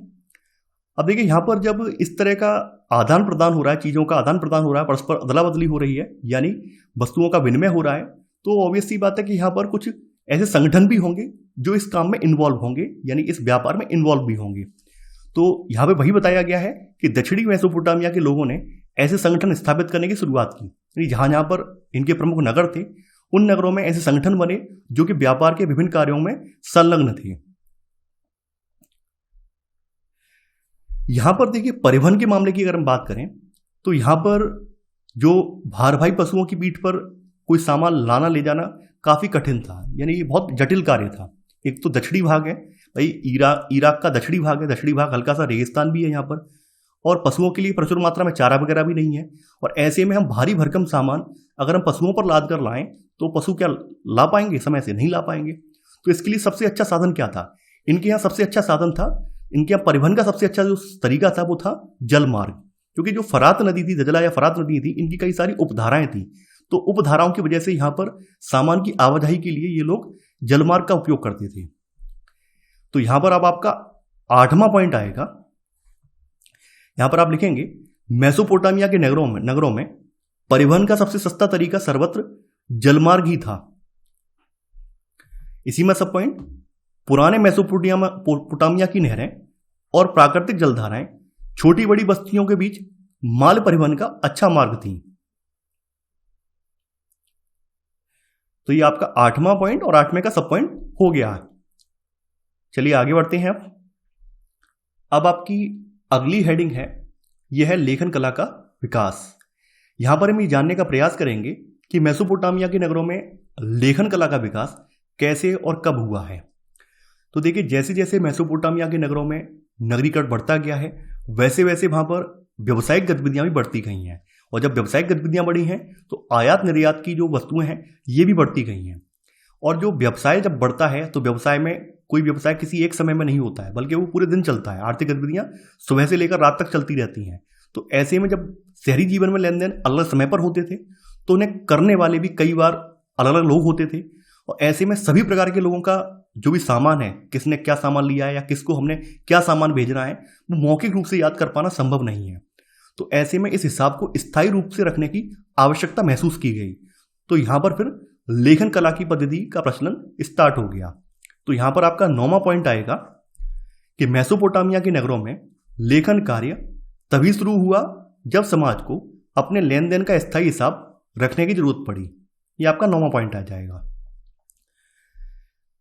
अब देखिए यहां पर जब इस तरह का आदान प्रदान हो रहा है, चीजों का आदान प्रदान हो रहा है, परस्पर अदला बदली हो रही है, यानी वस्तुओं का विनिमय हो रहा है, तो ऑब्वियस सी बात है कि यहां पर कुछ ऐसे संगठन भी होंगे जो इस काम में इन्वॉल्व होंगे, यानी इस व्यापार में इन्वॉल्व भी होंगे। तो यहां पे वही बताया गया है कि दक्षिणी मेसोपोटामिया के लोगों ने ऐसे संगठन स्थापित करने की शुरुआत की। यानी जहां जहां पर इनके प्रमुख नगर थे, उन नगरों में ऐसे संगठन बने जो कि व्यापार के विभिन्न कार्यों में संलग्न थे। यहां पर देखिए परिवहन के मामले की अगर हम बात करें तो यहां पर जो भारवाही पशुओं की पीठ पर कोई सामान लाना ले जाना काफी कठिन था, यानी ये बहुत जटिल कार्य था। एक तो दक्षिणी भाग है भाई, इराक का दक्षिणी भाग है, दक्षिणी भाग हल्का सा रेगिस्तान भी है यहाँ पर, और पशुओं के लिए प्रचुर मात्रा में चारा वगैरह भी नहीं है। और ऐसे में हम भारी भरकम सामान अगर हम पशुओं पर लाद कर लाएं तो पशु क्या ला पाएंगे? समय से नहीं ला पाएंगे। तो इसके लिए सबसे अच्छा साधन क्या था? इनके यहाँ सबसे अच्छा साधन था, इनके यहाँ परिवहन का सबसे अच्छा जो तरीका था वो था जल मार्ग। क्योंकि जो फरात नदी थी, दजला या फरात नदी थी, इनकी कई सारी उपधाराएं थी। तो उपधाराओं की वजह से यहाँ पर सामान की आवाजाही के लिए ये लोग जलमार्ग का उपयोग करते थे। तो यहां पर अब आपका 8वां पॉइंट आएगा। यहां पर आप लिखेंगे मेसोपोटामिया के नगरों में परिवहन का सबसे सस्ता तरीका सर्वत्र जलमार्ग ही था। इसी में सब पॉइंट पुराने मेसोपोटामिया की नहरें और प्राकृतिक जलधाराएं छोटी बड़ी बस्तियों के बीच माल परिवहन का अच्छा मार्ग थी। तो ये आपका 8वां पॉइंट और 8वें का सब पॉइंट हो गया। चलिए आगे बढ़ते हैं। अब आपकी अगली हेडिंग है, यह है लेखन कला का विकास। यहां पर हम ये जानने का प्रयास करेंगे कि मेसोपोटामिया के नगरों में लेखन कला का विकास कैसे और कब हुआ है। तो देखिए जैसे जैसे मेसोपोटामिया के नगरों में नगरीकरण बढ़ता गया है, वैसे वैसे वहां पर व्यावसायिक गतिविधियां भी बढ़ती गई हैं। और जब व्यावसायिक गतिविधियां बढ़ी हैं तो आयात निर्यात की जो वस्तुएं हैं ये भी बढ़ती गई हैं। और जो व्यवसाय जब बढ़ता है तो व्यवसाय में कोई व्यवसाय किसी एक समय में नहीं होता है, बल्कि वो पूरे दिन चलता है। आर्थिक गतिविधियां सुबह से लेकर रात तक चलती रहती हैं। तो ऐसे में जब शहरी जीवन में लेन देन अलग समय पर होते थे तो उन्हें करने वाले भी कई बार अलग अलग लोग होते थे। और ऐसे में सभी प्रकार के लोगों का जो भी सामान है, किसने क्या सामान लिया है या किसको हमने क्या सामान भेजना है, वो मौखिक रूप से याद कर पाना संभव नहीं है। तो ऐसे में इस हिसाब को स्थायी रूप से रखने की आवश्यकता महसूस की गई। तो यहां पर फिर लेखन कला की पद्धति का प्रचलन स्टार्ट हो गया। तो यहां पर आपका 9वां पॉइंट आएगा कि मेसोपोटामिया के नगरों में लेखन कार्य तभी शुरू हुआ जब समाज को अपने लेन देन का स्थायी हिसाब रखने की जरूरत पड़ी। यह आपका 9वां पॉइंट आ जाएगा।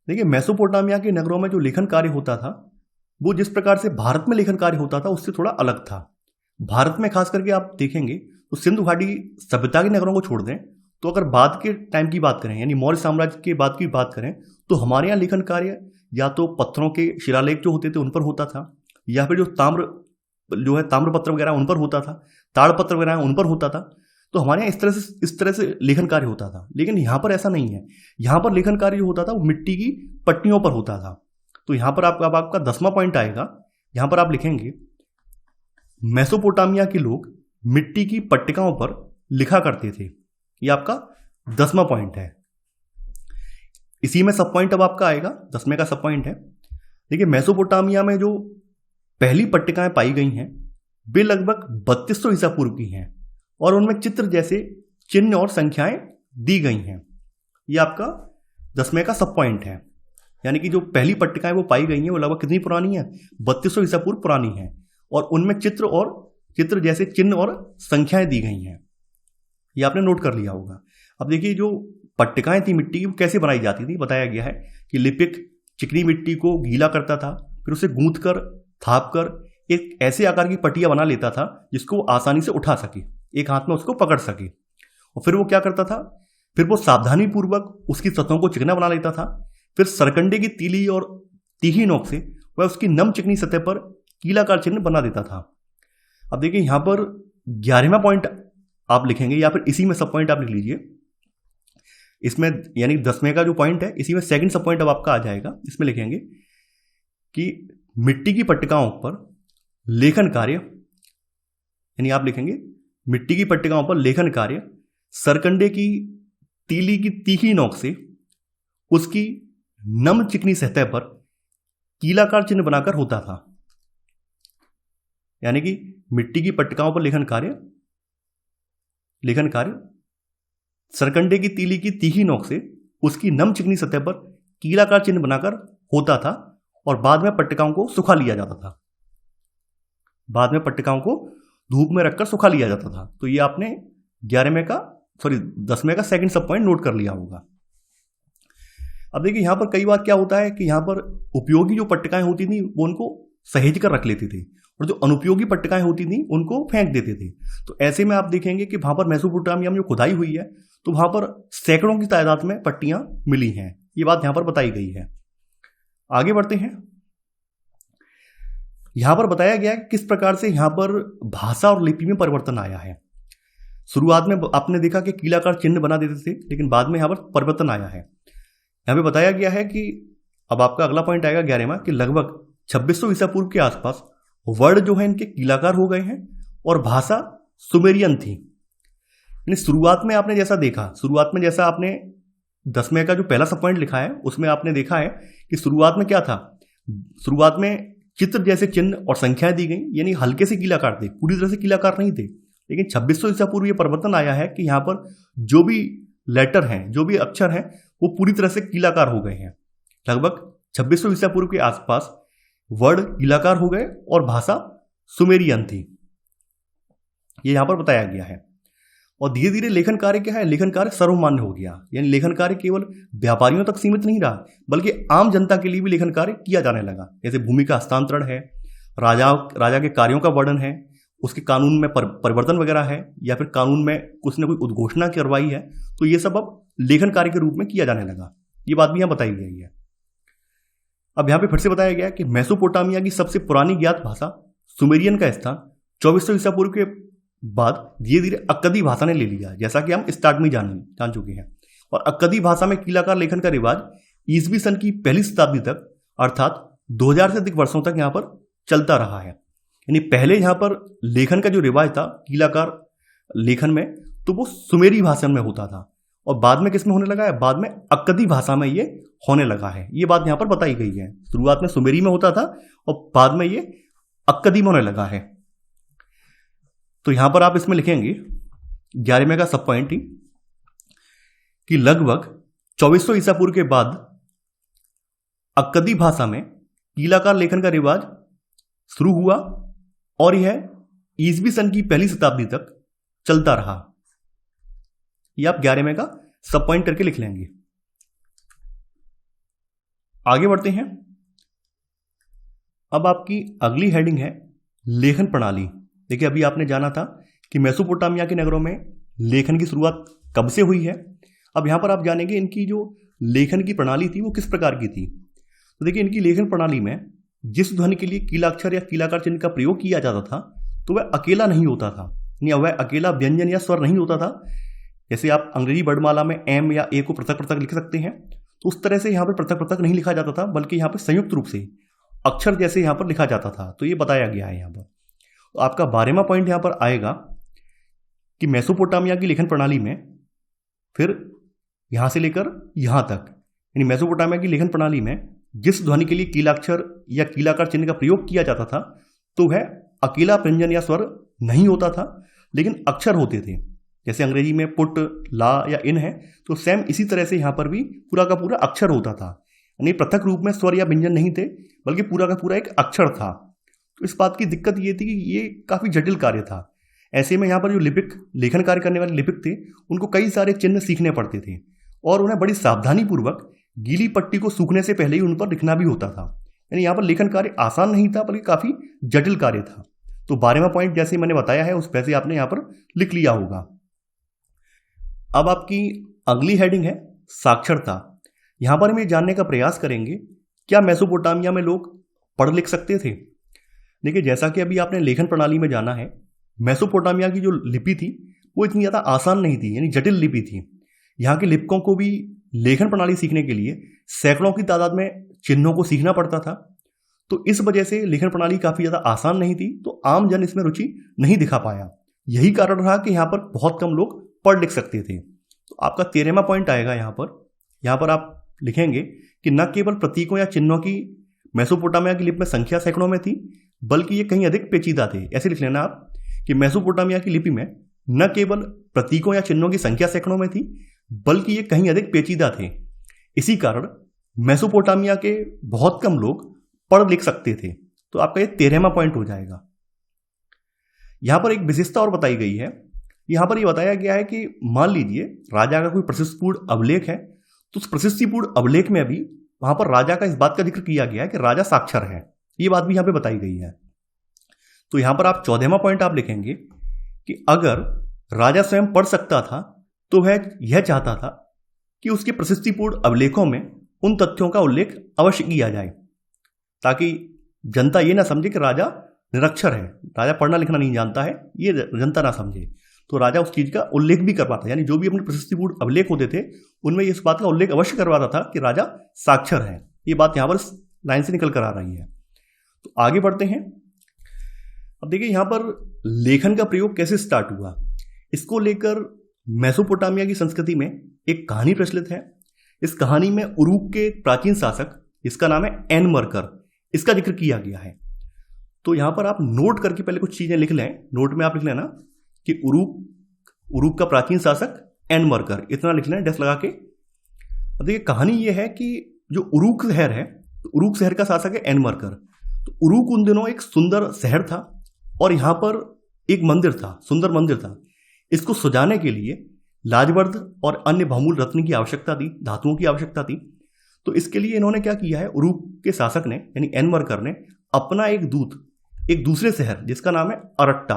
देखिए मेसोपोटामिया के नगरों में जो लेखन कार्य होता था वो जिस प्रकार से भारत में लेखन कार्य होता था उससे थोड़ा अलग था। भारत में खास करके आप देखेंगे तो सिंधु घाटी सभ्यता के नगरों को छोड़ दें तो अगर बाद के टाइम की बात करें, यानी मौर्य साम्राज्य के बाद की बात करें, तो हमारे यहाँ लेखन कार्य या तो पत्थरों के शिलालेख जो होते थे उन पर होता था, या फिर जो ताम्रपत्र वगैरह उन पर होता था, ताड़पत्र वगैरह उन पर होता था। तो हमारे यहाँ इस तरह से लेखन कार्य होता था। लेकिन यहाँ पर ऐसा नहीं है। यहाँ पर लेखन कार्य जो होता था वो मिट्टी की पट्टियों पर होता था। तो यहाँ पर आपका 10वां पॉइंट आएगा। यहाँ पर आप लिखेंगे मेसोपोटामिया के लोग मिट्टी की पट्टिकाओं पर लिखा करते थे। ये आपका 10वां पॉइंट है। इसी में सब पॉइंट अब आपका आएगा, 10वें का सब पॉइंट है। देखिए मेसोपोटामिया में जो पहली पट्टिकाएं पाई गई हैं वे लगभग 3200 ईसा पूर्व की हैं और उनमें चित्र जैसे चिन्ह और संख्याएं दी गई हैं। ये आपका 10वें का सब पॉइंट है। यानी कि जो पहली पट्टिकाएं वो पाई गई हैं वो लगभग कितनी पुरानी है? 3200 ईसा पूर्व पुरानी है और उनमें चित्र जैसे चिन्ह और संख्याएं दी गई हैं। ये आपने नोट कर लिया होगा। अब देखिए जो पट्टिकाएं थी मिट्टी की वो कैसे बनाई जाती थी, बताया गया है कि लिपिक चिकनी मिट्टी को गीला करता था, फिर उसे गूंथ कर थाप कर एक ऐसे आकार की पट्टियां बना लेता था जिसको वो आसानी से उठा सके, एक हाथ में उसको पकड़ सके। और फिर वो क्या करता था फिर वो सावधानी पूर्वक उसकी सतहों को चिकना बना लेता था। फिर सरकंडे की तीली और तीखी नोक से वह उसकी नम चिकनी सतह पर कीलाकार चिन्ह बना देता था। अब देखिए यहां पर 11वां पॉइंट आप लिखेंगे या फिर इसी में सब पॉइंट आप लिख लीजिए। इसमें यानी 10वें का जो पॉइंट है इसी में सेकंड सब पॉइंट अब आपका आ जाएगा। इसमें लिखेंगे कि मिट्टी की पट्टिकाओं पर लेखन कार्य, यानी आप लिखेंगे मिट्टी की पट्टिकाओं पर लेखन कार्य सरकंडे की तीली की तीखी नोक से उसकी नम चिकनी सतह पर कीलाकार चिन्ह बनाकर होता था। यानी कि मिट्टी की पट्टिकाओं पर लेखन कार्य सरकंडे की तीली की तीखी नोक से उसकी नम चिकनी सतह पर कीलाकार चिन्ह बनाकर होता था और बाद में पट्टिकाओं को सुखा लिया जाता था। बाद में पट्टिकाओं को धूप में रखकर सुखा लिया जाता था। तो ये आपने 10वें का सेकंड सब पॉइंट नोट कर लिया होगा। अब देखिए यहां पर कई बार क्या होता है कि यहां पर उपयोगी जो पट्टिकाएं होती थी वो उनको सहेज कर रख लेते थे और जो अनुपयोगी पट्टिकाएं होती थी उनको फेंक देते थे। तो ऐसे में आप देखेंगे कि वहां पर मेसोपोटामिया में जो खुदाई हुई है तो वहां पर सैकड़ों की तादाद में पट्टियां मिली हैं। ये बात यहां पर बताई गई है। आगे बढ़ते हैं। यहां पर बताया गया है कि किस प्रकार से यहां पर भाषा और लिपि में परिवर्तन आया है। शुरुआत में आपने देखा कि कीलाकार चिन्ह बना देते थे, लेकिन बाद में यहां पर परिवर्तन आया है। यहां पे बताया गया है कि अब आपका अगला पॉइंट आएगा 11वां कि लगभग 2600 ईसा पूर्व के आसपास वर्ड जो है इनके कीलाकार हो गए हैं और भाषा सुमेरियन थी। यानी शुरुआत में आपने जैसा देखा, शुरुआत में जैसा आपने 10वें का जो पहला सब पॉइंट लिखा है उसमें आपने देखा है कि शुरुआत में क्या था, शुरुआत में चित्र जैसे चिन्ह और संख्याएं दी गई, यानी हल्के से कीलाकार थे, पूरी तरह से कीलाकार नहीं थे। लेकिन 2600 ईसा पूर्व ये परिवर्तन आया है कि यहाँ पर जो भी लेटर हैं, जो भी अक्षर हैं, वो पूरी तरह से कीलाकार हो गए हैं। लगभग 2600 ईसा पूर्व के आसपास वर्ड कीलाकार हो गए और भाषा सुमेरियन थी, ये यहां पर बताया गया है। और धीरे धीरे लेखन कार्य क्या है, लेखन कार्य सर्वमान्य हो गया। यानी लेखन कार्य केवल व्यापारियों तक सीमित नहीं रहा, बल्कि आम जनता के लिए भी लेखन कार्य किया जाने लगा। जैसे भूमि का हस्तांतरण है, राजा के कार्यों का वर्णन है, उसके कानून में परिवर्तन वगैरह है, या फिर कानून में कुछ न कोई उद्घोषणा करवाई है, तो ये सब अब लेखन कार्य के रूप में किया जाने लगा। ये बात भी यहां बताई गई है। अब यहां पे फिर से बताया गया कि मेसोपोटामिया की सबसे पुरानी ज्ञात भाषा सुमेरियन का स्थान 2400 ईसा पूर्व के बाद धीरे धीरे अक्कदी भाषा ने ले लिया, जैसा कि हम स्टार्ट में जान चुके हैं। और अक्कदी भाषा में कीलाकार लेखन का रिवाज ईसवी सन की पहली शताब्दी तक, अर्थात 2000 से अधिक वर्षों तक यहां पर चलता रहा है। यानी पहले यहां पर लेखन का जो रिवाज था कीलाकार लेखन में, तो वो सुमेरी भाषा में होता था, और बाद में किस में होने लगा है, बाद में अक्कदी भाषा में ये होने लगा है। ये बात यहां पर बताई गई है। शुरुआत में सुमेरी में होता था और बाद में ये अक्कदी में होने लगा है। तो यहां पर आप इसमें लिखेंगे 11वें का सब पॉइंट ही कि लगभग 2400 ईसा पूर्व के बाद अक्कदी भाषा में कीलाकार लेखन का रिवाज शुरू हुआ और यह ईसवी सन की पहली शताब्दी तक चलता रहा। यह आप 11वें का सब पॉइंट करके लिख लेंगे। आगे बढ़ते हैं। अब आपकी अगली हेडिंग है लेखन प्रणाली। देखिए अभी आपने जाना था कि मेसोपोटामिया के नगरों में लेखन की शुरुआत कब से हुई है। अब यहां पर आप जानेंगे इनकी जो लेखन की प्रणाली थी वो किस प्रकार की थी। तो देखिए इनकी लेखन प्रणाली में जिस ध्वनि के लिए कीलाक्षर या कीलाकार चिन्ह का प्रयोग किया जाता था तो वह अकेला नहीं होता था, यानी वह अकेला व्यंजन या स्वर नहीं होता था। जैसे आप अंग्रेजी वर्णमाला में एम या ए को पृथक पृथक लिख सकते हैं, तो उस तरह से यहाँ पर पृथक पृथक नहीं लिखा जाता था, बल्कि यहाँ पर संयुक्त रूप से अक्षर जैसे यहाँ पर लिखा जाता था। तो ये बताया गया है यहाँ पर। तो आपका 12वां पॉइंट यहाँ पर आएगा कि मेसोपोटामिया की लेखन प्रणाली में फिर यहाँ से लेकर यहाँ तक, यानी मेसोपोटामिया की लेखन प्रणाली में जिस ध्वनि के लिए कीलाक्षर या कीलाकार चिन्ह का प्रयोग किया जाता था तो वह अकेला व्यंजन या स्वर नहीं होता था, लेकिन अक्षर होते थे। जैसे अंग्रेजी में पुट, ला या इन है, तो सेम इसी तरह से यहाँ पर भी पूरा का पूरा अक्षर होता था, यानी पृथक रूप में स्वर या व्यंजन नहीं थे, बल्कि पूरा का पूरा एक अक्षर था। तो इस बात की दिक्कत ये थी कि ये काफ़ी जटिल कार्य था। ऐसे में यहाँ पर जो लिपिक, लेखन कार्य करने वाले लिपिक थे, उनको कई सारे चिन्ह सीखने पड़ते थे और उन्हें बड़ी सावधानी पूर्वक गीली पट्टी को सूखने से पहले ही उन पर लिखना भी होता था। यानी यहाँ पर लेखन कार्य आसान नहीं था, बल्कि काफ़ी जटिल कार्य था। तो 12वां पॉइंट जैसे मैंने बताया है उस वैसे आपने यहाँ पर लिख लिया होगा। अब आपकी अगली हेडिंग है साक्षरता। यहां पर हम ये जानने का प्रयास करेंगे क्या मेसोपोटामिया में लोग पढ़ लिख सकते थे। देखिए, जैसा कि अभी आपने लेखन प्रणाली में जाना है, मेसोपोटामिया की जो लिपि थी वो इतनी ज़्यादा आसान नहीं थी, यानी जटिल लिपि थी। यहाँ के लिपकों को भी लेखन प्रणाली सीखने के लिए सैकड़ों की तादाद में चिन्हों को सीखना पड़ता था। तो इस वजह से लेखन प्रणाली काफ़ी ज़्यादा आसान नहीं थी, तो आम जन इसमें रुचि नहीं दिखा पाया। यही कारण रहा कि यहाँ पर बहुत कम लोग पढ़ लिख सकते थे। तो आपका 13वां पॉइंट आएगा यहाँ पर आप लिखेंगे कि न केवल प्रतीकों या चिन्हों की मेसोपोटामिया की लिपि में संख्या सैकड़ों में थी, बल्कि ये कहीं अधिक पेचीदा थे। ऐसे लिख लेना आप कि मेसोपोटामिया की लिपि में न केवल प्रतीकों या चिन्हों की संख्या सैकड़ों में थी, बल्कि ये कहीं अधिक पेचीदा थे। इसी कारण मेसोपोटामिया के बहुत कम लोग पढ़ लिख सकते थे। तो आपका ये 13वां पॉइंट हो जाएगा। यहां पर एक विशेषता और बताई गई है। यहां पर ये बताया गया है कि मान लीजिए राजा का कोई प्रशस्तिपूर्ण अभिलेख है, तो उस प्रशस्तिपूर्ण अभिलेख में भी वहां पर राजा का इस बात का जिक्र किया गया है कि राजा साक्षर है। ये बात भी यहां पे बताई गई है। तो यहां पर आप 14वां पॉइंट आप लिखेंगे कि अगर राजा स्वयं पढ़ सकता था तो वह यह चाहता था कि उसके प्रशस्तिपूर्ण अभिलेखों में उन तथ्यों का उल्लेख अवश्य किया जाए, ताकि जनता ये ना समझे कि राजा निरक्षर है, राजा पढ़ना लिखना नहीं जानता है, ये जनता ना समझे। तो राजा उस चीज का उल्लेख भी करवाता, यानी जो भी अपने प्रशस्तिपूर्ण अभिलेख होते थे उनमें इस बात का उल्लेख अवश्य करवाता था कि राजा साक्षर है। ये बात यहां पर लाइन से निकल कर आ रही है। तो आगे बढ़ते हैं। अब देखिए यहां पर लेखन का प्रयोग कैसे स्टार्ट हुआ, इसको लेकर मेसोपोटामिया की संस्कृति में एक कहानी प्रचलित है। इस कहानी में उरूक के प्राचीन शासक, इसका नाम है एन मरकर, इसका जिक्र किया गया है। तो यहां पर आप नोट करके पहले कुछ चीजें लिख लें। नोट में आप लिख लेना कि उरूक का प्राचीन शासक एन मरकर, इतना लिख लें डेस्क लगा के। अब देखिए कहानी यह है कि जो उरूक शहर है, तो उरूक शहर का शासक है एन मरकर। तो उरूक उन दिनों एक सुंदर शहर था और यहां पर एक मंदिर था, सुंदर मंदिर था। इसको सजाने के लिए लाजवर्द और अन्य बहुमूल्य रत्न की आवश्यकता थी, धातुओं की आवश्यकता थी। तो इसके लिए इन्होंने क्या किया है, उरूक के शासक ने यानी एन मरकर ने अपना एक दूत एक दूसरे शहर जिसका नाम है अरट्टा,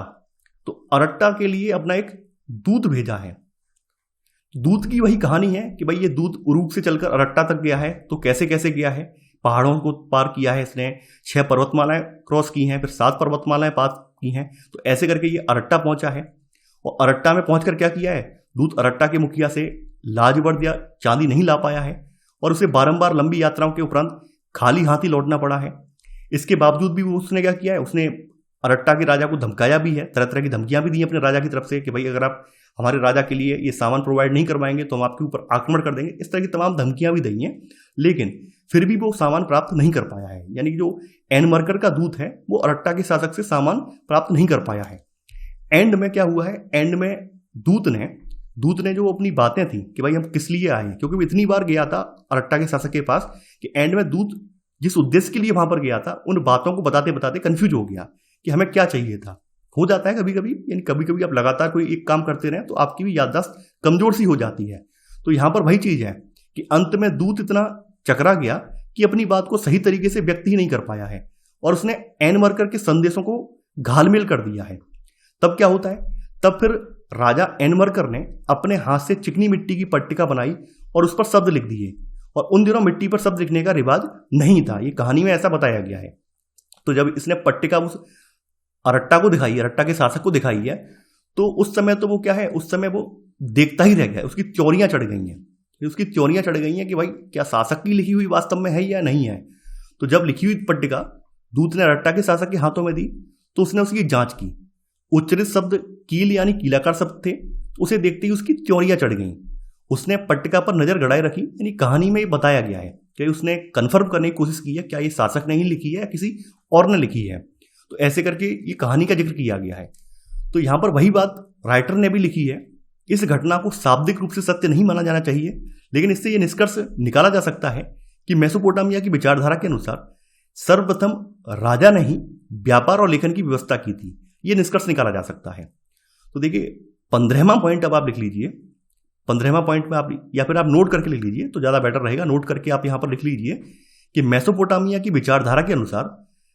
तो अरट्टा के लिए अपना एक दूत भेजा है। दूत की वही कहानी है कि भाई ये दूत उरूक से चलकर अरट्टा तक गया है। तो कैसे कैसे गया है, पहाड़ों को पार किया है इसने, 6 पर्वतमालाएं क्रॉस की हैं, फिर 7 पर्वतमालाएं पार की हैं। तो ऐसे करके ये अरट्टा पहुंचा है। और अरट्टा में पहुंचकर क्या किया है, दूत अरट्टा के मुखिया से लाजवर्द या चांदी नहीं ला पाया है और उसे बारंबार लंबी यात्राओं के उपरांत खाली हाथ ही लौटना पड़ा है। इसके बावजूद भी उसने क्या किया है, उसने अरट्टा के राजा को धमकाया भी है, तरह तरह की धमकियां भी दी अपने राजा की तरफ से कि भाई अगर आप हमारे राजा के लिए ये सामान प्रोवाइड नहीं करवाएंगे तो हम आपके ऊपर आक्रमण कर देंगे। इस तरह की तमाम धमकियां भी दी हैं, लेकिन फिर भी वो सामान प्राप्त नहीं कर पाया है। यानी कि जो एन मरकर का दूत है वो अरट्टा के शासक से सामान प्राप्त नहीं कर पाया है। एंड में क्या हुआ है, एंड में दूत ने जो अपनी बातें थी कि भाई हम किस लिए आए, क्योंकि वो इतनी बार गया था अरट्टा के शासक के पास कि एंड में दूत जिस उद्देश्य के लिए वहां पर गया था उन बातों को बताते बताते कंफ्यूज हो गया कि हमें क्या चाहिए था। हो जाता है कभी कभी, यानी कभी कभी आप लगातार कोई एक काम करते रहें तो आपकी भी याददाश्त कमजोर सी हो जाती है। तो यहां पर वही चीज है कि अंत में दूत इतना चकरा गया कि अपनी बात को सही तरीके से व्यक्त ही नहीं कर पाया है और उसने एन मरकर के संदेशों को घालमेल कर दिया है। तब क्या होता है, तब फिर राजा एन मरकर ने अपने हाथ से चिकनी मिट्टी की पट्टिका बनाई और उस पर शब्द लिख दिए। और उन दिनों मिट्टी पर शब्द लिखने का रिवाज नहीं था, ये कहानी में ऐसा बताया गया है। तो जब इसने पट्टिका उस अरट्टा को दिखाई, अरट्टा के शासक को दिखाई है, तो उस समय तो वो क्या है, उस समय वो देखता ही रह गया, उसकी त्योरियां चढ़ गई हैं। उसकी त्योरियां चढ़ गई हैं कि भाई क्या शासक की लिखी हुई वास्तव में है या नहीं है। तो जब लिखी हुई पट्टिका दूत ने अरट्टा के शासक के हाथों में दी तो उसने उसकी जांच की। उच्चरित शब्द कील यानी कीलाकार शब्द थे, तो उसे देखते ही उसकी त्योरियां चढ़ गईं। उसने पट्टिका पर नजर गड़ाए रखी, यानी कहानी में ये बताया गया है कि उसने कन्फर्म करने की कोशिश की है क्या ये शासक ने ही लिखी है या किसी और ने लिखी है। तो ऐसे करके ये कहानी का जिक्र किया गया है। तो यहां पर वही बात राइटर ने भी लिखी है। इस घटना को शाब्दिक रूप से सत्य नहीं माना जाना चाहिए, लेकिन इससे यह निष्कर्ष निकाला जा सकता है कि मेसोपोटामिया की विचारधारा के अनुसार सर्वप्रथम राजा ने ही व्यापार और लेखन की व्यवस्था की थी। यह निष्कर्ष निकाला जा सकता है। तो देखिए 15वां पॉइंट अब आप लिख लीजिए। 15वां पॉइंट में आप या फिर आप नोट करके लिख लीजिए तो ज्यादा बेटर रहेगा। नोट करके आप यहां पर लिख लीजिए कि मेसोपोटामिया की विचारधारा के अनुसार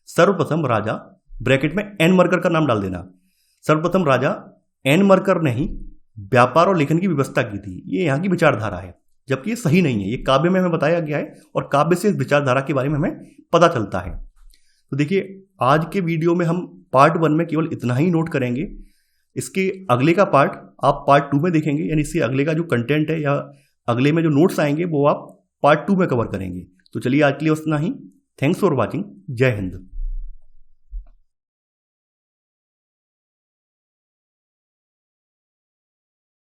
सर्वप्रथम राजा, ब्रैकेट में एन मरकर का नाम डाल देना, सर्वप्रथम राजा एन मरकर ने ही व्यापार और लेखन की व्यवस्था की थी। ये यहाँ की विचारधारा है, जबकि ये सही नहीं है। ये काव्य में हमें बताया गया है और काव्य से इस विचारधारा के बारे में हमें पता चलता है। तो देखिए, आज के वीडियो में हम पार्ट 1 में केवल इतना ही नोट करेंगे। इसके अगले का पार्ट आप पार्ट 2 में देखेंगे, यानी इससे अगले का जो कंटेंट है या अगले में जो नोट्स आएंगे वो आप पार्ट 2 में कवर करेंगे। तो चलिए आज के लिए उतना ही। Thanks for watching. जय हिंद।